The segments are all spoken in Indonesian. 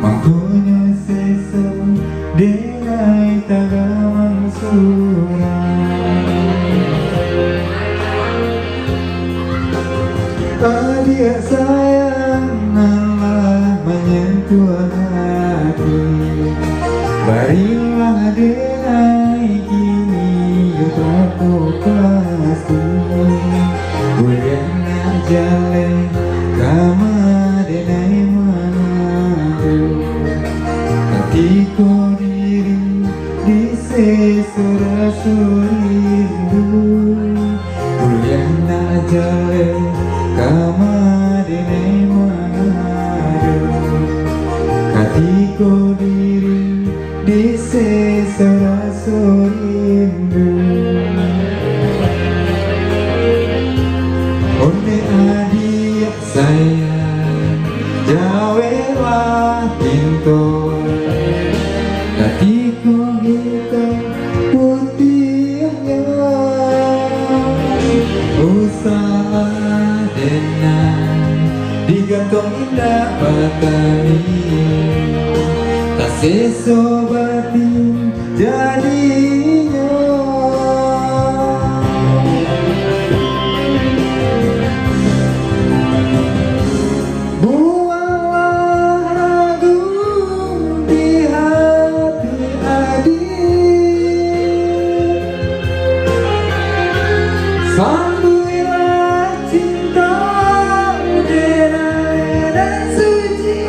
Mangkonyo seso denai tagamang Adik sayang Allah menyentuh hati. Barilah denai kini aku pasti. Boleh nak jalan kama denai manado. Hatiku diri di sesora rindu. Boleh nak jalan kama denai manado. Hatiku diri di sesora rindu. Onde adik sayang jawelah pintu. Hatiku hitam putihnya. Usaha denai digantung indah batani. Tak sesobati jadinya. Buanglah ragu di hati adik. Sambutlah cinta denai dan suci.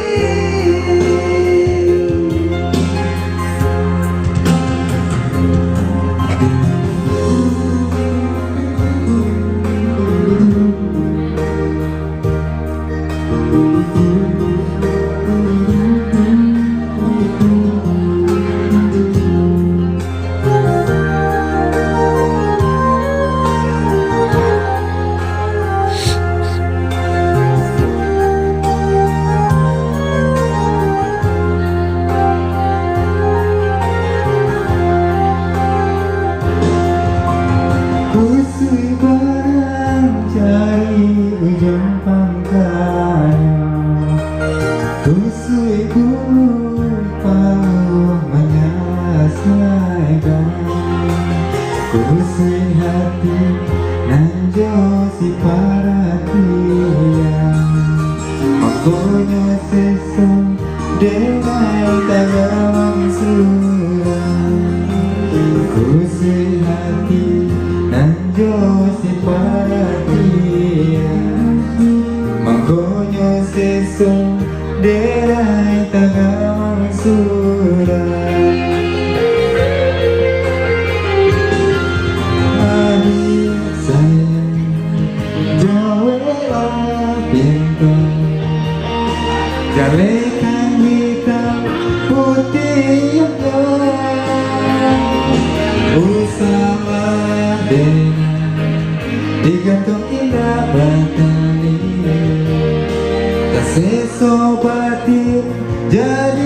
Kusui barang cari ujung pangkalnya. Kusui bulu palu menyelesaikan. Kusui hati nanjo si perhatian. Makanya seso denai tagamang surang. Kusui hati nanjo si perhatian. Mangkonyo seso denai tagamang surang. Adik sayang jawelah pintu. Jalekan hitam putihnya. Usaha denai digantung indah batani. Tak sesobati jadi